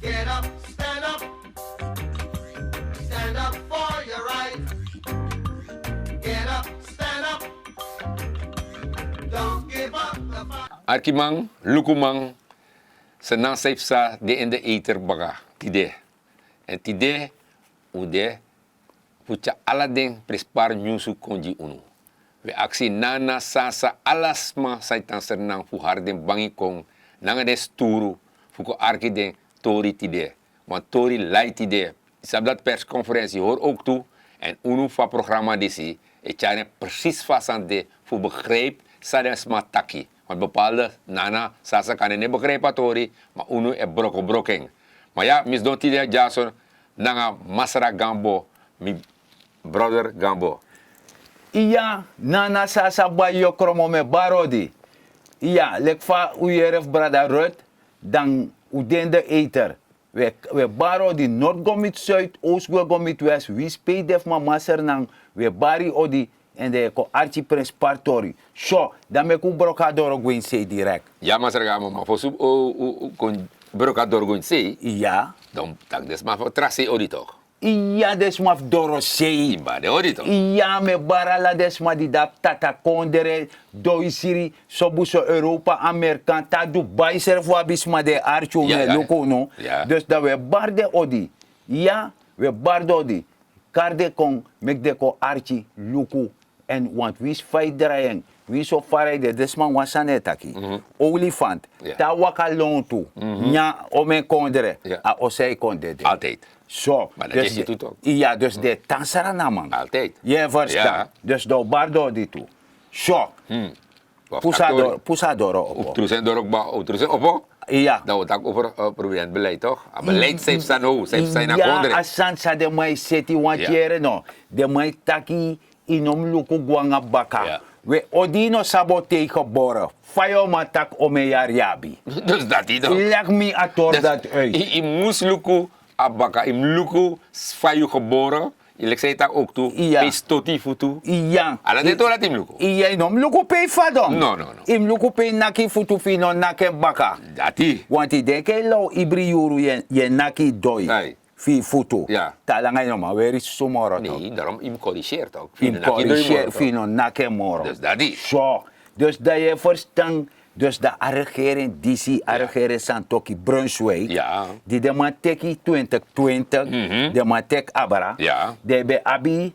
Get up, stand up. Stand up for your right. Get up, stand up. Don't give up the fight. Arkimang, lukumang, senang safe sa de in de eater baga, tide. En tide, ude, pucha alading prespar nyusu konji unu. We aksi nana sasa alasma saitan senang fuharden bangi kong, nanga des turu, fuko arki den tori tide. Want tori lai tide. Isab dat persconferentie hoor ook toe. En unu va programma disi, et jane precies vasande voor begreep, sadens mataki. Want bepaalde nana sasa kan ne begrepen tori, maar unu e broken. Maar ja, mis don tide Jason, nanga Masra Gambo, mi brother Gambo. Iya, nana sasa bayo kromo me barodi. Iya, lekfa uyeref brada Rut, dan udende eter. We barodi Noord gomit Zuid, Oost gomit West, wie speedef ma maser nang, we bari odi en de ko archi prins partori. So, dan me ku brocador gwin say direct. Ja, Masra Gambo, maar voor soep kon brokador going say, Iya, dan tak des maar voor tracé odi toch. iya desmaf doro say. Imba de odi toch. Iya me barala desma di dap tata kondere do isiri sobuso Europa Amerika ta Dubai servo abisma de archu Ja, me ja. loko no. Ja. Dus dat we barde odi. Ja, we barde odi. Karde kon mek de ko archi luku en want wis fight draaiing. Wie so fare de desman wasane taki. Olifant. Ja. Ta waka lontu. Nya ome kondere. Ja. A osei kondede. Altijd. Zo. Maar dat is je toe toch? Ja, dus de tansara na man. Altijd. Je verstaan. Ja. Dus do bardo di tu. Zo. Wat Pusadoro Op opo. trusen dorokba, op trusen opo. Ja. Dat wordt ook over provident beleid toch? Beleid safe staan ho, safe zijn naar Ja, kondre. asansa de mai seti wantiere no. De mai taki inom luku guanga baka. Ja. We odino sabote geboren. Fayo matak ome yariabi. Dus dat hij toch? Leg me ator dat uit. I moest luku abaka, im luku fayu geboren. Je zei dat ook toe. Ja. Is toti futu. Ja. Ala de tola tim luku. Iya inom luku pay fadom. No. Im luku pay naki futu fino nake baka. Dat hij. Want i denke lo ibri yuru ye naki doi. Ai. Fi futu. Ja. Talanga no ma weri sumoro to. Nee, daarom im corrigeert ook. Im corrigeer fino nake moro. Dus dat hij. Zo. Dus dat je verstaan. Dus de regering DC, regering Santoki Brunswick. Ja. Die de man teki 2020. De man tek abara. Ja. De be abi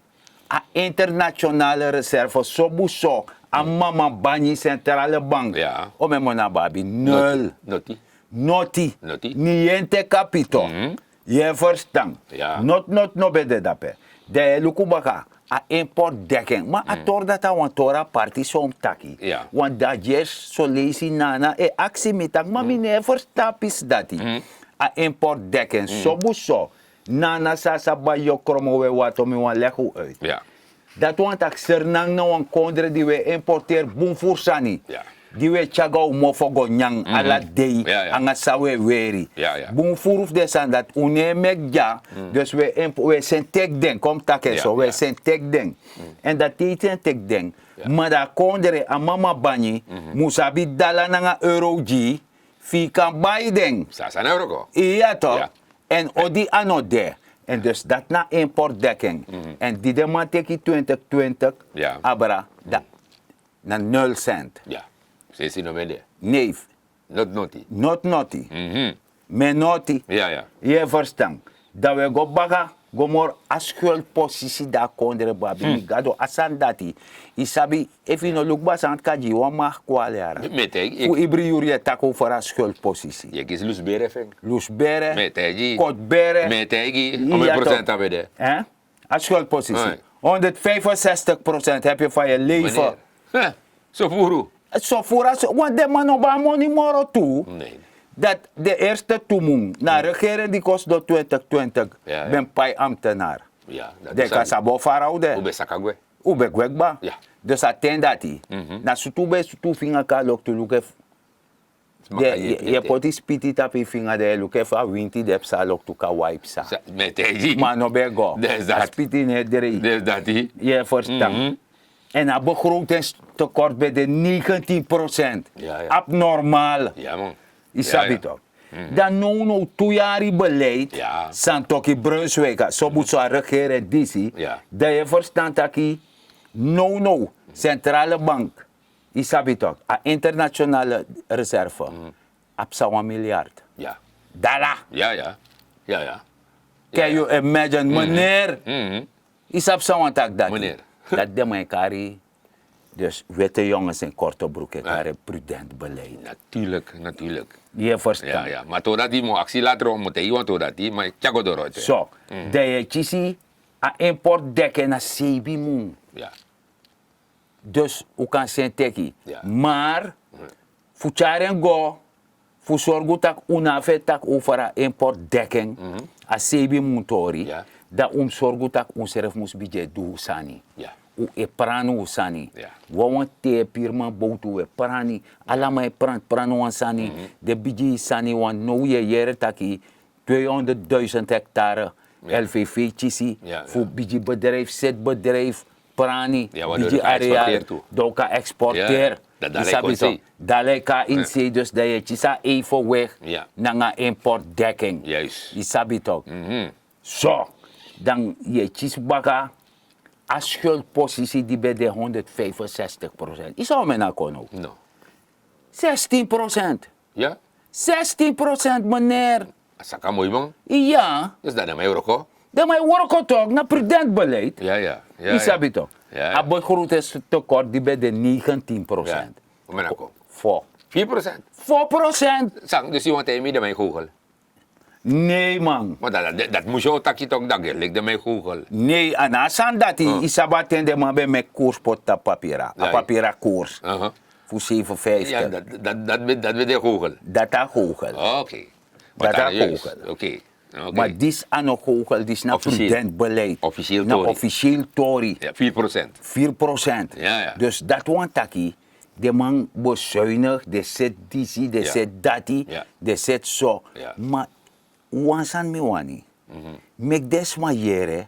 a internationale reserve sobuso. A mama bani centrale bank. Ja. O me mona babi. Nul. Noti. Noti. Noti. Niente capito. Je verstaan. Ja. Not no bede dape. De lukubaka. A import dekking. Maar a tor dat a wan tora party som taki. Ja. Want dat jes so lazy nana e actie mitak. Maar mi never stapis dati. A import dekking. Sobu so. Nana sasa ba yo kromo we wato mi wan legu uit. Ja. Dat want ak sernang na wan kondre die we importeer boom fursani. Ja. Die we chaga mofogo nyang ala dei Ja, ja. anga sawe weri. Ja, ja. Boom furuf de san dat une megja. Dus we zijn tek den kom taken Ja, zo. We ja. zijn tek den. En dat eten tek den. Ja. Maar dat kondere a mama bani musabi dala nanga euro G fi kan Biden. Sasa na euro ko. Ja toch? Ja. En odi ano de. En dus dat na importdekking. En die de man teki 2020 Ja. abra da na 0 cent. Ja. Ze zien nog de. Nee, Not noti. not noti. Me noti. Ja, ja. Je verstaan. Dat we go baga, go more a schuldpositie da kondere babi. Gado asan dati. Isabi, if you no look bas aan het kaji, wa mag kwaliara. Meteg. Fu ibri yuri tak over a schuldpositie. Je kies lus bere feng. Lus bere, Metegi. kot bere. Metegi. Ja, Hoeveel toch. procent hebben we Hè? A schuldpositie. Nee. 165% heb je van je leven. Wanneer? Zo voeru. Zo voor als, want de man op money moro toe. Nee. Dat de eerste toemoeng na regering die kost door 2020 Ja, ja. ben pai ambtenaar. Ja. Dat De is kasabo faraude. Ube sakagwe. Ube kwekba. Ja. Dus attendati. Na sutube sutu finga ka lok tu luke. Je poti spiti tapi finga de luke fa winti de psa lok tu ka wipe sa. Metegi. Maar no bego. Dus dat. Spiti ne dere. Dus dat die. Je verstaan. En een begrotingstekort bij de 19%. Ja, ja. Abnormaal. Ja man. Je snapt het ook. Dan no 2 jaar beleid. Ja. Santoki Brunswijk. Zo moet zo regeren disi. Ja. Dat je verstand dat no. Centrale bank. Isabi toch. A internationale reserve. Apsa 1 miljard. Ja. Dala. Ja. Can you imagine, meneer? Mhm. Isap sawan tak dat. Meneer. Dat de mijn kari. Dus witte jongens in korte broeken, kari prudent beleid. Natuurlijk. Je verstand. Ja. Maar totdat die mo actie later om moet je, want totdat die, maar ik go door. Zo, dat je chisi, a import dekken na sebi moon. Ja. Dus, u kan zijn teki. Ja. Maar, fucharen go, fu sorgu tak unafe tak over a import dekking, a sebi moon tori, Ja. da sorgu tak serf mus bije du sani. Ja. U e pranu sani. Ja. Wawan te pirman boutu e prani. Alama e pranu wan sani. De biji sani wan no ye yere taki 200.000 hectare LVV chisi. Ja, Voor biji bedrijf, zetbedrijf, prani. Ja, waardoor biji je kan area. exporteer toe. Doka exporteer. Ja, dat dalek kon zien. Daleka in zee, dus dat je chisa even weg Ja. naar importdekking. Juist. Isabi toch? Zo, dan je chisbaka. A schuldpositie die bij de 165%. Is al mijn kono. No. 16%. Ja? 16% meneer. Saka mooi man. Ja, Dus dat is mijn euro. dan mijn work toch naar prudent beleid. Ja. Isabi toch? Ja. A begrotingstekort die bij de 19%. Ja. Hoe ben ik ook? Voor 4%. 4%. Sang, dus je want hij midden mijn Google. Nee man. Maar dat moest je ook takje toch dat ligt in mijn Google. Nee, anasan dat isabat de man bij mijn koerspot op papira. Ja, A papira koers. Voor 7,50. Ja, dat weet je Google. Dat a Google. Oké. Dat dan is juist. Google. Oké. Maar dit aan de Google, dit is naar Officieel. prudent beleid. Officieel naar Tory. officieel Tory. Ja, 4%. 4%. Ja. Dus dat want taki, de man bezuinig, de zet disi, de Ja. zet dati, Ja. de zet zo. Ja. Maar wansan me wani, mek des ma jere,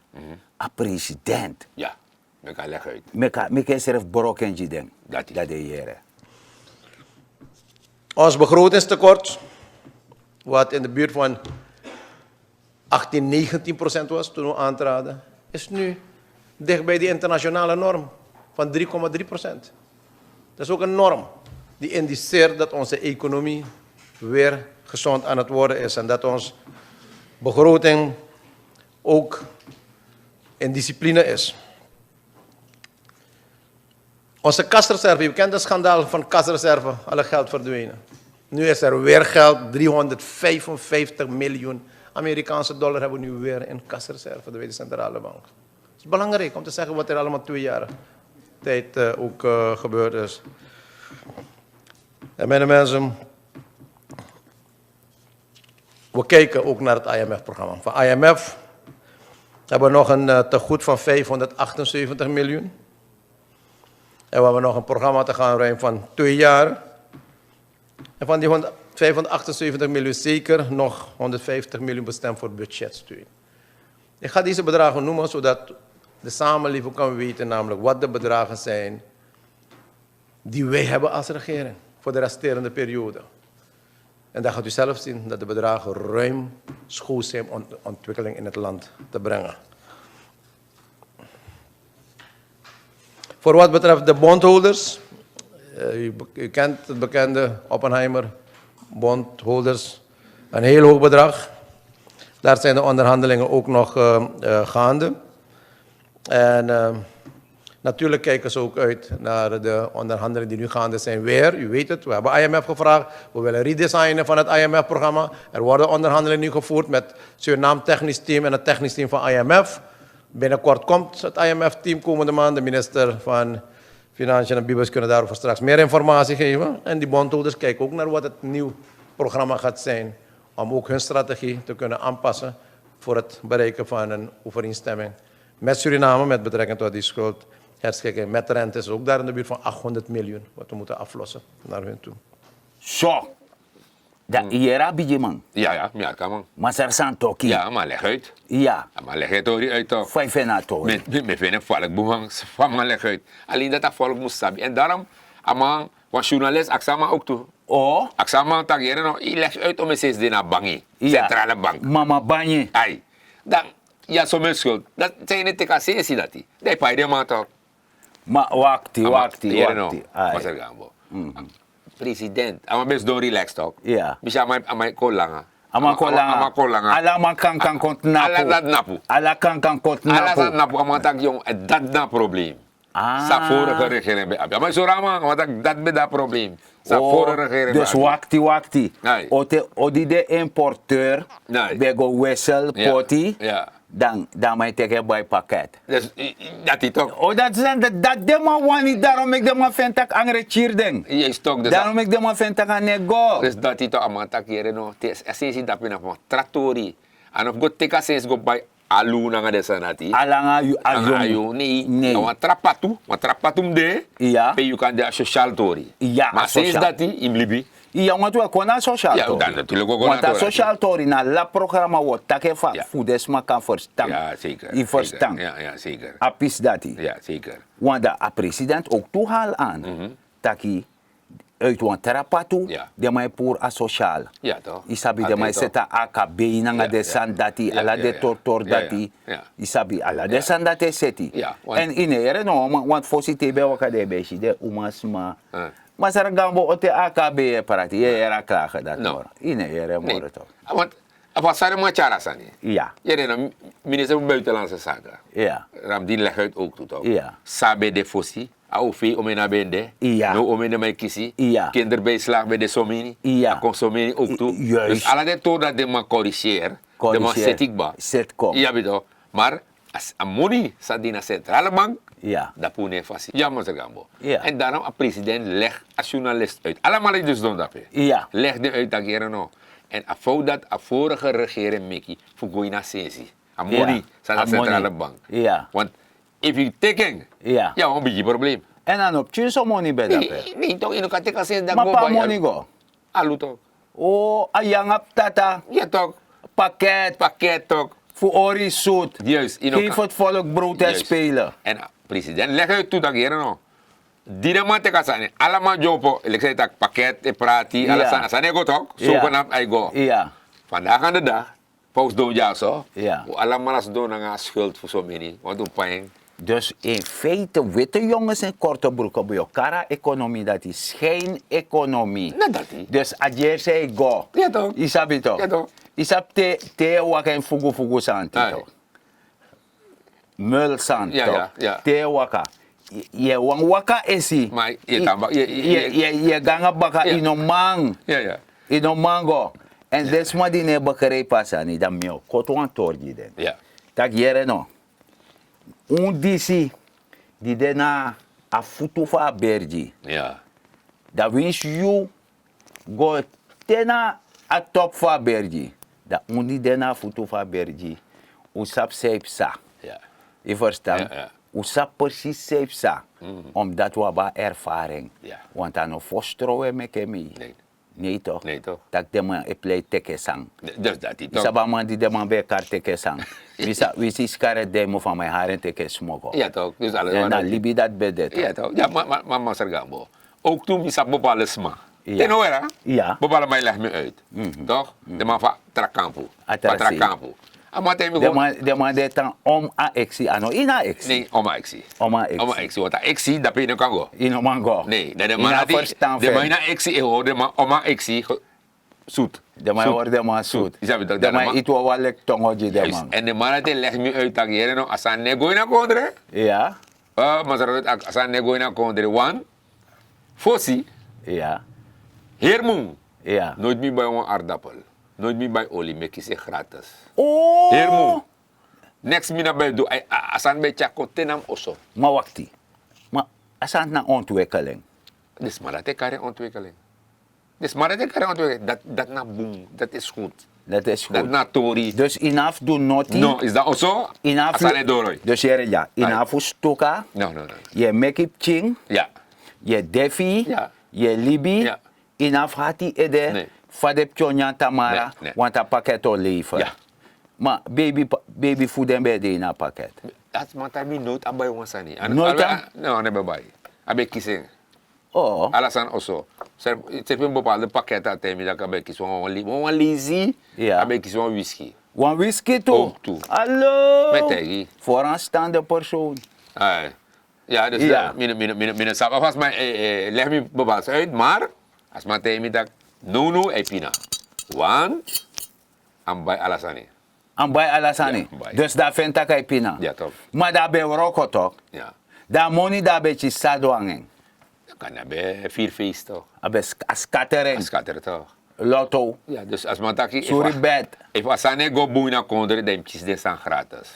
a president. Ja, dat kan leggen uit. Meka serf broken jiden. Dat is. Dat de jere. Ons begrotingstekort, wat in de buurt van 18-19% was toen we aantraden, is nu dicht bij die internationale norm van 3,3%. Dat is ook een norm die indiceert dat onze economie weer gezond aan het worden is en dat onze begroting ook in discipline is. Onze kasreserve, je kent het schandaal van kasreserve, alle geld verdwenen. Nu is er weer geld, 355 miljoen Amerikaanse dollar hebben we nu weer in kasreserve, de centrale bank. Het is belangrijk om te zeggen wat er allemaal 2 jaar tijd ook gebeurd is. En mijn mensen, we kijken ook naar het IMF-programma. Van IMF hebben we nog een tegoed van 578 miljoen. En we hebben nog een programma te gaan ruim van 2 jaar. En van die 578 miljoen zeker nog 150 miljoen bestemd voor budgetsteun. Ik ga deze bedragen noemen zodat de samenleving kan weten namelijk wat de bedragen zijn die wij hebben als regering voor de resterende periode. En dan gaat u zelf zien dat de bedragen ruim schoos zijn om ontwikkeling in het land te brengen. Voor wat betreft de bondholders, u kent het bekende Oppenheimer bondholders, een heel hoog bedrag. Daar zijn de onderhandelingen ook nog gaande. En natuurlijk kijken ze ook uit naar de onderhandelingen die nu gaande zijn weer. U weet het, we hebben IMF gevraagd, we willen redesignen van het IMF-programma. Er worden onderhandelingen nu gevoerd met Suriname technisch team en het technisch team van IMF. Binnenkort komt het IMF-team komende maand. De minister van Financiën en Bibes kunnen daarover straks meer informatie geven. En die bondholders kijken ook naar wat het nieuw programma gaat zijn. Om ook hun strategie te kunnen aanpassen voor het bereiken van een overeenstemming met Suriname met betrekking tot die schuldherschikking. Met rente is ook daar in de buurt van 800 miljoen wat we moeten aflossen naar hun toe. Zo. Dat iera bije man. Ja, kan man. Maar er zijn toki. Ja, maar leg uit. Ja. Ja, maar leg het Tory uit toch. 5 en tori. Met vinden volk boemang, van maar leg uit. Alleen dat volk moest sabi. En daarom, amang, was journalist, aksama ook toe. Oh, Aksaman tak jere no, i leg uit om eens eens naar bangi. ja. Centrale bank. Mama Banye. Ai. Dan, ja, zo'n schuld. Dat zijn niet te kassen, zie dat die. Nee, pa, die man toch. Ma wakti. Ai. Mas er gambo. President, ama best do relax toch? Ja. Bisa amai kolanga. Ama kolanga. Ala man kan kont napu. Ala dat napu. Ala kan kont Ala dat napu. napu, ama tak jong, dat na probleem. Ah. Sa vorige regering be abi. Maar zo rama, ama tak dat be dat probleem. Sa vorige regering be Dus abi. wakti. Nee. Odi de importeur. Nee. Bego wissel Ja. poti. Ja. Dan mij tegen bij pakket. Dus dat is toch. Oh, dat zijn dat de man wani, daarom ik de man vind dat angre chierding. Je is toch dus. Daarom ik de man vind dat aan nego. Dus dat is toch ama tak jere no. Tes esensi dat pina van trattori. En of go teka sens go by alu na desa nati. Alanga Ayo nee. Wa trapatu de. Ja. Pe you kan de social tori. Ja, Maar sinds social. dat die in Libi. Ja, want we kunnen social Ja, tori. dan natuurlijk ook Want dat tori. social tori na la programma wordt take va Ja. voedesma kan verstaan. Ja, zeker. I verstaan. Ja, ja, zeker. Apis dati. Ja, zeker. Want de president ook toehaal aan. Taki uit wan trapatu, Ja. de mij pour a social. Ja, toch? Isabi de Altijd mij toch? zeta AKB nanga Ja, de ja. san dati, Ja, ala ja, de ja. tortor Ja, ja. dati. Ja. Isabi ala de san dati seti. Ja, want- En in ere no, want fosi tebe waka de beshi, de umasma. Ah. Maar gambo ote AKB parati, je era klagen dat No. hoor. In ere Nee. more toch. Want wat zijn maar chara sani? Ja, Jere no minister van buitenlandse zaken. ja, Ram die leg uit ook toe toch? Ja. Sabe de fossi. Aufi omena bende. Ja. No omena mij kisi. Ja. Kinderbijslag bij de somini. Ja. Consomini ook toe. Juist. Dus alle de toon dat de man corrigeer. De man zet ik ba. Zet kom. Ja, bedoel. Maar als een money staat die naar centrale bank. Ja. Dat pune fasi. Ja, maar ze gambo. Ja. En daarom een president legt als journalist uit. Allemaal dus doen dat. Ja. Leg de uit dat jaren no. En afou dat a vorige regering Mickey voor gooi naar sensi. Een Ja. money staat naar A centrale money. bank. Ja. Want if you taking. Ja. Ja, een beetje probleem. En dan op tjuso money bij dat. Nee, toch in elkaar teken sensi dat Maar go pa bij money go. Alu toch. Oh, ayangap tata. Ja toch. Pakket. Pakket toch. Voor ori zoet. Juist. in Geef elkaar. het volk brood en Juist. spelen. En president leg uit toe dat jaren no. Die de man teka sani. Allemaal jopo. Ik zeg dat pakket e prati. Ja. Alles aan. Sani go toch. Zo Ja. vanaf hij go. Ja. Vandaag aan de dag, paus doen ja zo. Ja. Allemaal als doen een schuld voor zo'n mini. Want een pijn. Dus in feite, witte jongens in korte broeken bij elkaar, economie, dat is geen economie. Nou, dat is. Dus adjer zei go. Ja, toch? Isabi toch? Ja, toch? Isab te waka en fugu santi Ai. toch? Mul sant Ja, toch? ja, ja. Te waka. Je wang waka esi. Maar je tamba- je- Je ganga baka Ja. inomang. Ja, ja. Inomango. En desma di ne bakare pasani da mio. Kotwan torgi den. Ja. Tak yere no. Disi di dena a futu fa berji. Ja. Da wins you go tena a top fa berji. Da undi dena futu fa berji. Usap safe sa. Ja. Je verstaan? Ja, ja. Usap precies safe sa. Omdat we hebben ervaring. Ja. Want aan een vostrouwen met kemi. Nee. Nee toch? Nee, toch? Dat de man e play teke sang. Dus dat is toch. Isaba man die de man bij elkaar teke sang. Wisi skare demo van mijn haren teke smogo. Ja, toch. Dus alles En wat dan dat- libi dat bedet. Ja, toch. Ja, maar Master Gambo. Ook toen is dat bepaalde sma. Ja. Ten hoor, Ja. bepaalde mij leg me uit. Toch? De man van Trakampo. Atrasi. Van Trakampo. Maar tegen me De gewoon. man de tan om a exi ano ina exi. Nee, oma exi. Oma exi. Oma exi. Want exi, dat ben je kan go. Ino mango. Nee, de Ina man die. verstaan De man ven. na exi, hoor, de oma exi. Zoet. De man hoor de man zoet. Is dat bedoeld? De man itu walek tongoji de man. En de man die legt me uit dat je nog als een nego in een kondre. Ja. Maar ze zeggen als een nego in een kondre. Want, fossi, Ja. hermoen. Ja. Nooit meer bij een aardappel. Nooit meer bij olie, maar kies je gratis. Oh. Hermoen. Next mina bij do, als een beetje kontenam osso. Maar wakti. Maar asant na ontwikkeling. Dus maar dat is een ontwikkeling. Dus maar dat is een ontwikkeling. Dat na boom, dat is goed. Dat is Dat goed. na tori. Dus inaf do noti. No, is dat osso? Inaf. Als een doroi. Dus jere ja. Inaf stoka. No. Je make it ching. Ja. Je defi. Ja. Je libi. Ja. Inaf hati ede. Nee. Fadep chonja tamara. Nee. Want a pakket o leven. Ja. Maar baby food en bij de in een pakket. Dat is maar dat nooit abai wansani. Nooit aan? No, nee bij. Abe kissing. Oh. Alasan also. Ze hebben een bepaalde pakket dat hij dat kan kiezen. Een lazy, Ja. kan kiezen een whisky. One whisky toe. Ook toe. Hallo. Met tegi. Vooraanstaande persoon. Ja, dus Ja. mijn sap alvast maar leg me bepaald uit, maar als man tegen me dat no epina. Want aan bij alasani. Ambai alasani. Ja, ambai. Dus daar vind ik een pina. Ja, toch. Maar daar ben je roko toch? Ja. Daar money daar beetje sadwangen. Dan kan je bij 4 feest toch. Abe scattering. Scatter toch. Lotto. Ja, dus als man taki Sorry bed. if asane go boina kondre dan is de gratis.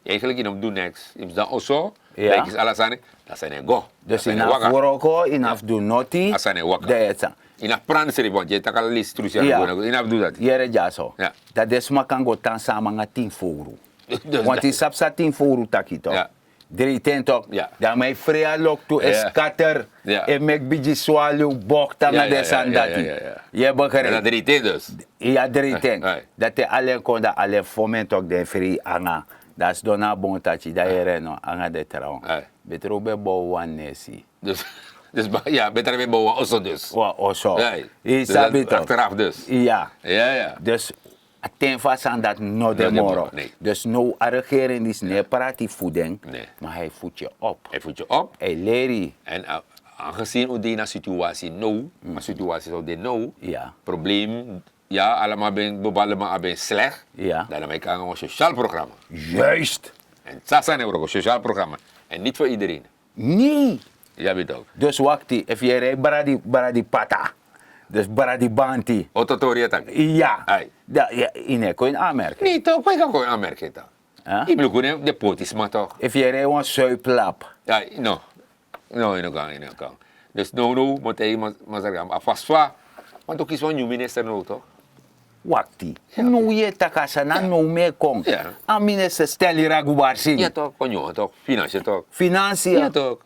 Eigenlijk in om doen niks. Je dan also, Ja. is alasani, dat zijn go. Dus in af roko, in af do noti. Asane waka. Dat is het. In een pranseri, want je tak al list truus Ja. in af doe dat. Jere jaso. Ja. Dat is maar kan go tan samen met 10 foro. Dus Want die dat- sap sa 10 foro taki toch? Ja. 3 ten toch? Ja. Dan mij vrij lok to Ja. scatter. Ja. En mek biji swallow bok tan Ja, na ja, desan ja, dati. ja, ja. Je En begrijpt? dat drie tijd dus. Ja, 3 ten. Ja. Dat je alleen kon dat alleen foment ook de free anga. Dat is dona bon tachi. Dat je reno anga de trouw. Ja. Beter ook bij bouwen nesi. Dus ja, beter weer bouwen also dus. Wa oso. Ja. Je Dus sabi dat toch? achteraf dus. Ja. Ja. Dus ten vast aan dat no de de moro. moro, nee. Dus no a regering is niet praat die voeding, Nee. maar hij voedt je op. Hij voedt je op. Hij leert je. En aangezien we die situatie nou, maar situatie zo die nou, Ja. probleem, ja, allemaal ben bepaalde maar ben slecht. Ja. Dan heb ik een sociaal programma. Juist. En dat zijn ook een sociaal programma. En niet voor iedereen. Nee. Ja, weet ook. Dus wacht, if je rijdt baradi pata. Dus baradi banti. Autotoria tak. Ja. Ai. Ja, in kon je aanmerken. Nee, toch? Wij gaan gewoon aanmerken toch? Huh? Ik bedoel gewoon de potisme toch? If je rijdt een suiplap. Ja, no. No, in de gang. Dus no, moet hij maar zeggen, vast va. Want ook is wel een nieuw minister nou toch? Wakti. No je takasana no me kon. Ja. A minister stel je ragubar sing. Ja toch, konjo toch? Financiën toch? Financiën. Ja toch?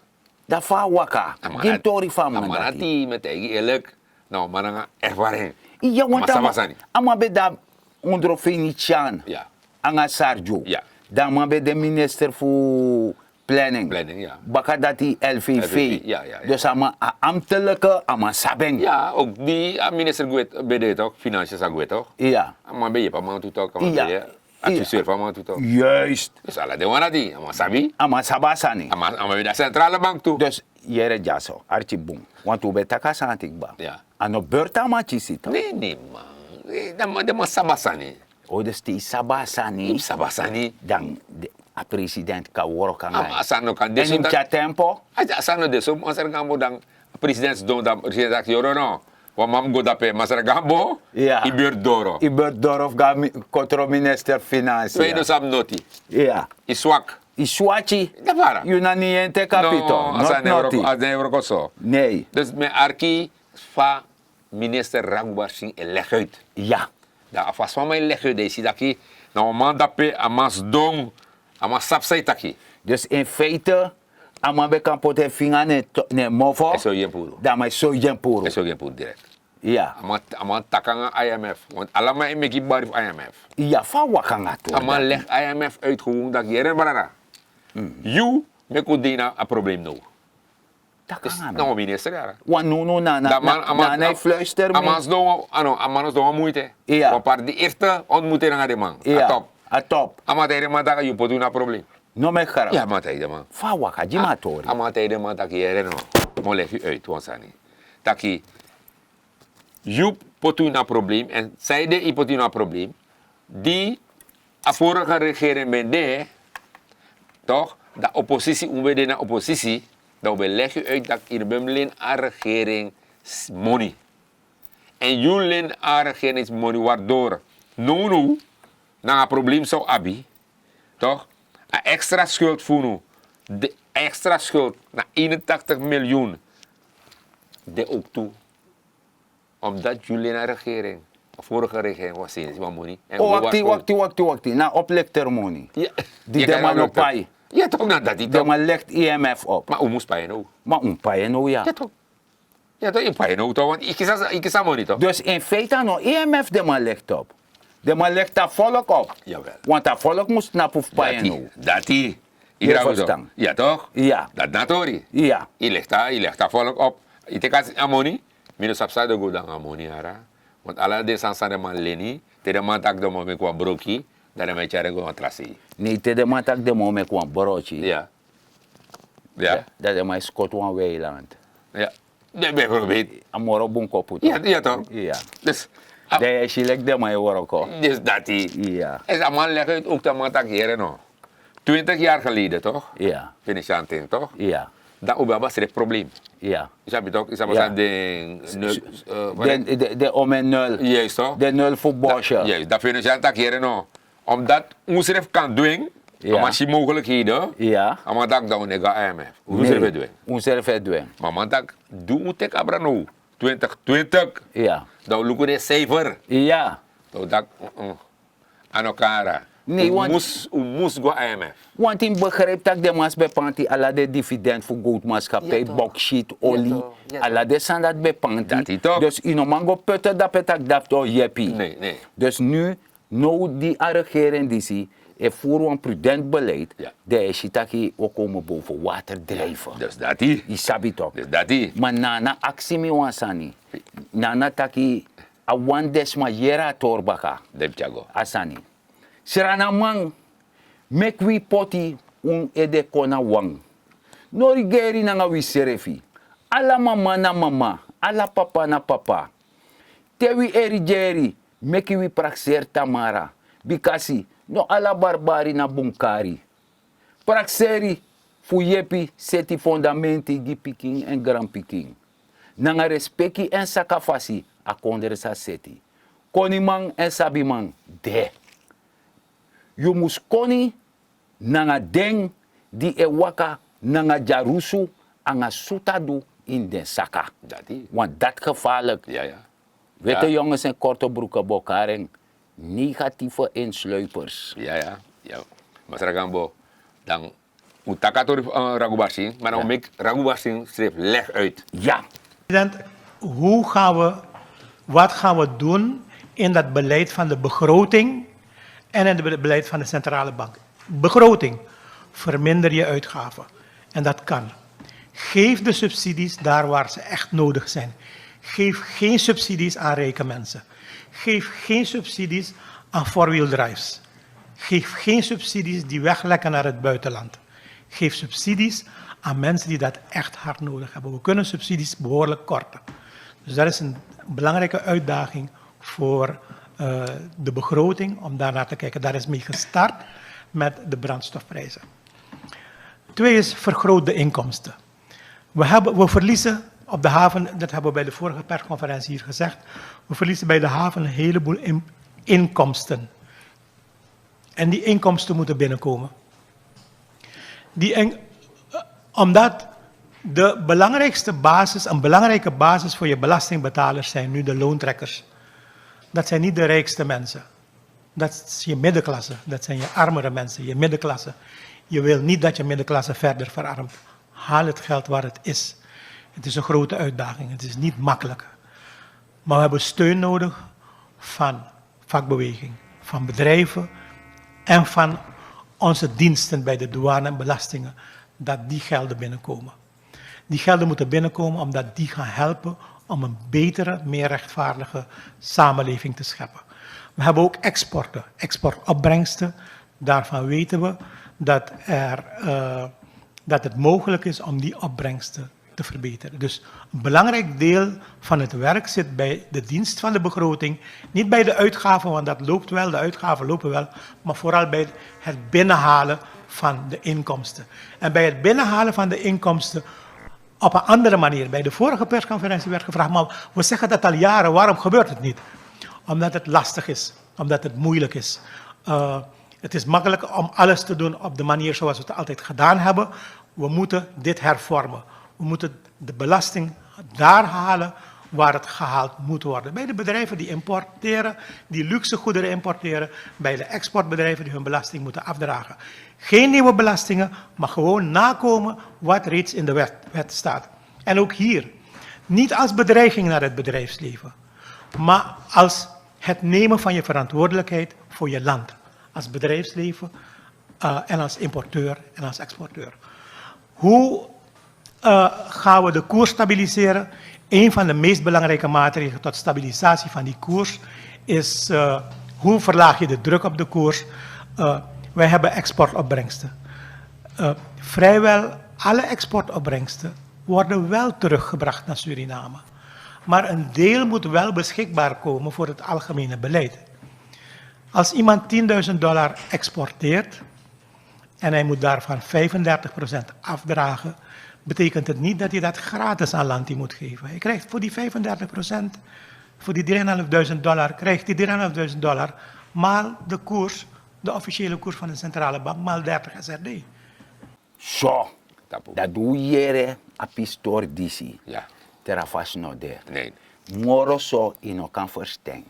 Dat va waka. Geen tori van me. Maar dati. die met eigen eerlijk, nou, maar dan ervaring. Ja, want Maar Sabasani. ama be da ondro Venetiaan. Ja. Anga Sarjo. Ja. Dan ma be de minister voor planning. Planning, ja. Baka dat die LVV. LVV, ja. Dus ama ambtelijke, ama sabeng. Ja, ook die minister Guet BD toch? Financiën zou Guet toch? Ja. Maar ben je pa man toe toch? Maar Ja. ben je adviseur van man toe toch? Juist. Dus alle de wana die, maar sabi, Ama sabasani. maar we de centrale bank toe. Dus jere jaso, archi boom. Want we betaka santik ba. Ja. Ano beurta ma chisita. Nee man. De maar sabasani. O dus die sabasani. Sabasani. Dan de a president ka woro kan Ama asano kan En deso in tja tempo. asano deso masar gambo dan president don dan president yoro no. Wa mam go dape masar gambo. Ja. Ibeur doro. I Dorf ga kontro minister financiën. Tweede sam noti. Ja. Iswak. I Swatchi. Da para. You na niente capito. No, Not noti. as een euro koso. Nee. Dus mijn arki fa minister Rangbar Singh leg uit. Ja. Da afas van mij leg uit deze daki. Nou man dape amas dong, amas sapsai taki. Dus in feite, ama be kan pote finga ne mofo. Eso yen puro. Da mai so yen puro. Eso yen puro direct. Ja. Ama takanga IMF. Want allemaal in meki barif IMF. Ja, fa wakanga to. Ama leg IMF uit gewoon dat jaren barara. You meko dina a probleem nou. Dus Takanga. nou minister ja. Wan no na Dat man, na fluister me. Amanos doen moeite. Ja. Want par de eerste ontmoeting aan de man. Ja. Top. A top. Amatijden man dat je pot doen een probleem. No me kara. Ja, amatijden man. Fa waka jimatori. Amatijden man dat je heren no. Mo leg je uit, want sani. Dat je pot doen een probleem en zij de pot doen een probleem. Die a vorige regering ben de, toch? De oppositie, hoe we de oppositie, dat we leg je uit dat in de regering money. En jullie regering money waardoor nu na een probleem zou hebben, toch? Een extra schuld voor nu. De extra schuld naar 81 miljoen. De ook toe. Omdat jullie regering, de vorige regering was sinds wat money. En Wakti. Na oplecter money. Ja. Die Je de kan man ook op pai. Ja, toch nou dat die De toch. man legt IMF op. Maar hoe moest paaien nou? Maar een pai no ja. Ja, toch. Ja, toch, je paaien nou toch, want ik is money toch. Dus in feite no IMF de man legt op. De man legt dat volk op. Jawel. Want dat volk moest naar poef pai no. Dat die. Je verstaan. Ja, toch? Ja. Dat natori. Ja. Je legt daar volk op. Ite kas amoni, mino sapsa de go dan amoni ara. Want ala de sansa de man leni, te de man tak de mo me kwa broki, da de me chare go atrasi. Nee, te de matak de mo me kwam borochi. Ja. Ja. Dat is mijn Scott van Weiland. Ja. De bijvoorbeeld. Amoro bunko puto. Ja, ja toch? Ja. Dus, De is gelijk de mij woroko. dus dat die. Ja. En dat man legt uit ook dat man tak hier no. 20 jaar geleden toch? Ja. Finish aan het toch? Ja. Dat ook was er een probleem. Ja. Snap je toch? Is dat Ja. De om en nul. Juist toch? De nul voetbalsje. Juist, dat finish aan het hier no. Omdat Oesref kan doen, Ja. maar die mogelijkheden, Ja. maar dat dan nega IMF. Oesref doen. Oesref doen. Maar man dat doe moet ik abra no. 2020. Ja. Dan look de cijfer. Ja. Dat aan elkaar. Nee, want- moest go IMF. Want ik begrijp dat de mas bepanti alla de dividend voor goudmaatschappij, Ja, toch. bauxiet, olie, toch, ja, alla de zijn dat bepanti. Dat is toch. Dus in een mango putten dat petak dat toch jeppie. Nee, nee. Dus nu, nou die regering die zie, en voor een prudent beleid, Ja. de shitaki ook komen boven water drijven. Dus dat die. Je sabi toch. Dus dat die. Maar nana actie mi wansani. Nana taki awan desma yera torbaka. Depchago. Asani. Sirana mang mek wi poti un ede kona wang. Nori geri nanga wi serefi. Ala mama na mama, ala papa na papa. Tewi eri jeri meki wi praxer tamara. Bikasi no ala barbari na bunkari. Praxeri fu yepi seti fondamenti gi piking en gran piking. Nanga respecti en sakafasi a konderesa seti. Konimang en sabimang de. You mus koni nanga deng di e waka nanga jarusu anga sutadu in den saka. Dat die. Want dat gevaarlijk. Ja, ja. Witte Ja. jongens en korte broeken bokkaren. Negatieve insluipers. Ja, ja. Ja. Mas Ragambo, dan utakator Ragubarsing, maar dan Ja. make Ragubarsing schreef leg uit. Ja. President, wat gaan we doen in dat beleid van de begroting en in het beleid van de centrale bank? Begroting, verminder je uitgaven. En dat kan. Geef de subsidies daar waar ze echt nodig zijn. Geef geen subsidies aan rijke mensen. Geef geen subsidies aan four-wheel drives. Geef geen subsidies die weglekken naar het buitenland. Geef subsidies aan mensen die dat echt hard nodig hebben. We kunnen subsidies behoorlijk korten. Dus dat is een belangrijke uitdaging voor de begroting, om daar naar te kijken. Daar is mee gestart met de brandstofprijzen. 2 is vergroot de inkomsten. We verliezen op de haven, dat hebben we bij de vorige persconferentie hier gezegd, we verliezen bij de haven een heleboel inkomsten. En die inkomsten moeten binnenkomen. Omdat de belangrijkste basis, een belangrijke basis voor je belastingbetalers zijn nu de loontrekkers. Dat zijn niet de rijkste mensen. Dat is je middenklasse, dat zijn je armere mensen, je middenklasse. Je wil niet dat je middenklasse verder verarmt. Haal het geld waar het is. Het is een grote uitdaging, het is niet makkelijk. Maar we hebben steun nodig van vakbeweging, van bedrijven en van onze diensten bij de douane en belastingen, dat die gelden binnenkomen. Die gelden moeten binnenkomen omdat die gaan helpen om een betere, meer rechtvaardige samenleving te scheppen. We hebben ook exporten, exportopbrengsten. Daarvan weten we dat het mogelijk is om die opbrengsten te verbeteren. Dus een belangrijk deel van het werk zit bij de dienst van de begroting. Niet bij de uitgaven, want dat loopt wel, de uitgaven lopen wel. Maar vooral bij het binnenhalen van de inkomsten. En bij het binnenhalen van de inkomsten op een andere manier. Bij de vorige persconferentie werd gevraagd, maar we zeggen dat al jaren, waarom gebeurt het niet? Omdat het lastig is, omdat het moeilijk is. Het is makkelijk om alles te doen op de manier zoals we het altijd gedaan hebben. We moeten dit hervormen. We moeten de belasting daar halen waar het gehaald moet worden. Bij de bedrijven die importeren, die luxe goederen importeren, bij de exportbedrijven die hun belasting moeten afdragen. Geen nieuwe belastingen, maar gewoon nakomen wat reeds in de wet staat. En ook hier, niet als bedreiging naar het bedrijfsleven, maar als het nemen van je verantwoordelijkheid voor je land. Als bedrijfsleven en als importeur en als exporteur. Hoe gaan we de koers stabiliseren. Een van de meest belangrijke maatregelen tot stabilisatie van die koers is hoe verlaag je de druk op de koers. Wij hebben exportopbrengsten. Vrijwel alle exportopbrengsten worden wel teruggebracht naar Suriname. Maar een deel moet wel beschikbaar komen voor het algemene beleid. Als iemand $10.000 exporteert en hij moet daarvan 35% afdragen, betekent het niet dat hij dat gratis aan Lanti moet geven. Hij krijgt voor die 35%, voor die $3.500, krijgt hij $3.500 maal de koers, de officiële koers van de centrale bank, maal 30 SRD. Zo, Tapu. dat doe je a pistor disi. Ja. Terafas no der. Nee. Moro zo in kan verstaan.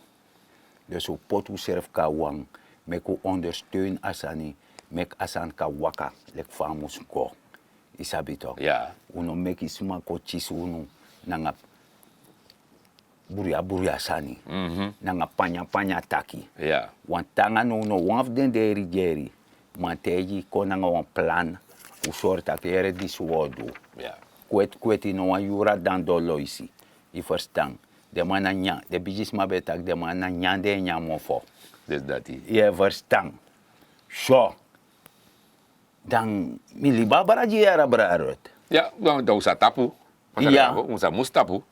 Dus hoe potu serf ka wang, mek u ondersteun asani, mek asan ka waka, lek famus go. Isabito. Ja. Uno mek isma ko chisu unu, nanga buria sani. Nanga panya taki. Ja. Want tanga no one den deri jeri, manteji ko nanga wan plan, u sorta kere diswodu. Ja. Kweti no wan yura dan do loisi. I verstaan. De mana nya, de bijis ma betak de mana nyande nyamo fo. Dus dat hij. Je verstaan. Zo. Dan miliba baraji era brarot. Ja, dan usa tapu. Ja. Usa mus tapu.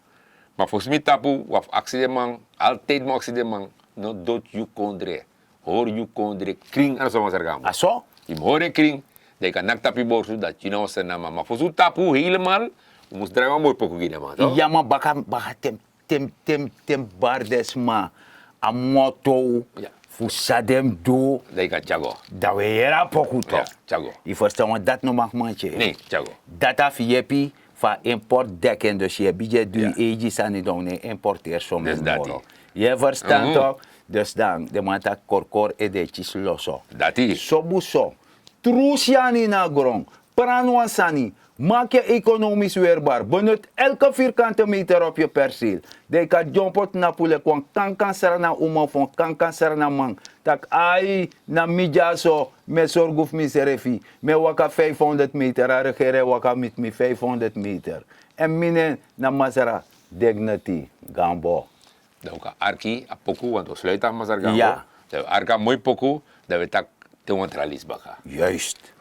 Maar volgens mij tapu, waf accident man, altijd maar accident man, no dot you kondre. Hoor you kondre, kring aan zo'n sergam. Aso? Je hoor een kring, dat kan nak tapi borsu dat je nou zijn naam. Maar volgens tapu helemaal, we moest draaien mooi pokoe gine man. toch? Ja, maar baka tem bardes ma a moto. Ja. Fusadem do. Dat kan chago. Da we era poku to. Ja, chago. I verstaan want dat no mag manche. Nee, chago. Data fiepi fa import dekken dus je budget du Ja. eji sani don importeer som Dus dat moro. Je verstaan toch? Dus dan de manta korkor e de chis loso. Dat is. Sobuso. Trusiani na grond. Pranuansani. Maak je economisch weerbaar. Benut elke vierkante meter op je perceel. De kan jompot na pule kwang kankan sarana uma von kankan sarana man. Tak ai na midjaso me sorguf miserefi. Me waka 500 meter. A regere waka mit mi 500 meter. En mine na masara dignity gambo. Dan kan arki a poku, want we sluiten aan mazargambo. Ja. Dat we arka mooi poku, dat we tak te wantralis baka. Juist.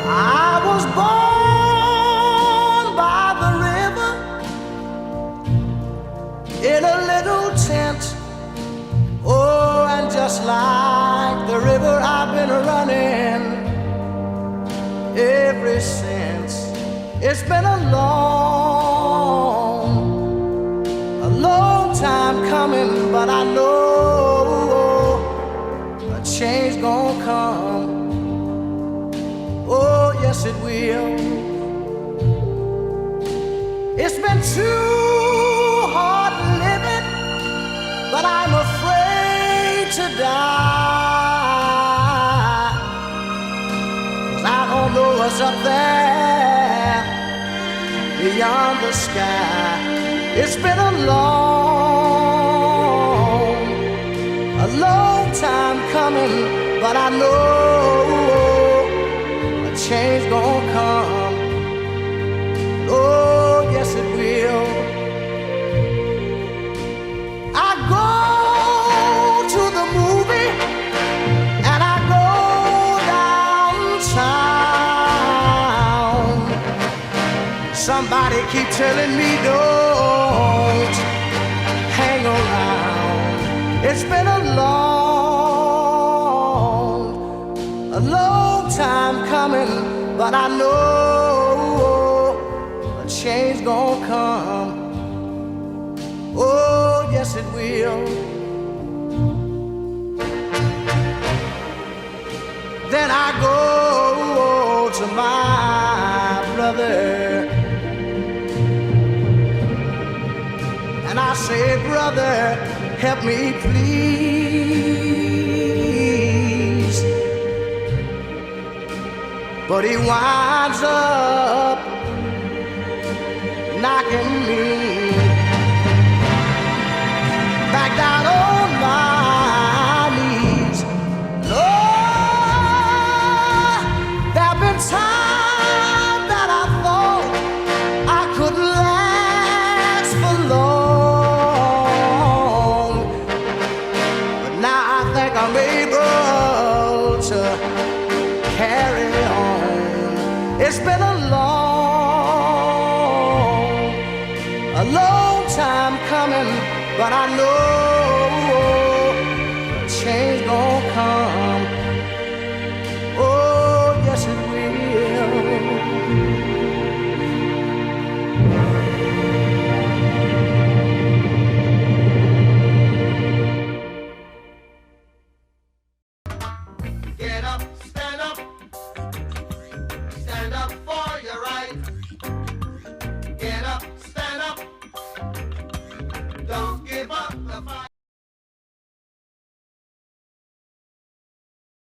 I was born by the river in a little tent. Oh, and just like the river, I've been running ever since. It's been a long time coming, but I know a change gonna come. Oh, yes, it will. It's been too hard living, but I'm afraid to die. 'Cause I don't know what's up there beyond the sky. It's been a long time coming, but I know change gonna come. Oh, yes it will. I go to the movie and I go downtown. Somebody keep telling me don't hang around. It's been a long time coming, but I know a change gonna come. Oh, yes it will. Then I go to my brother and I say, brother, help me please. But he winds up knocking me back down on my knees. Lord, there've been times that I thought I couldn't last for long, but now I think I'm able to carry on. It's been a long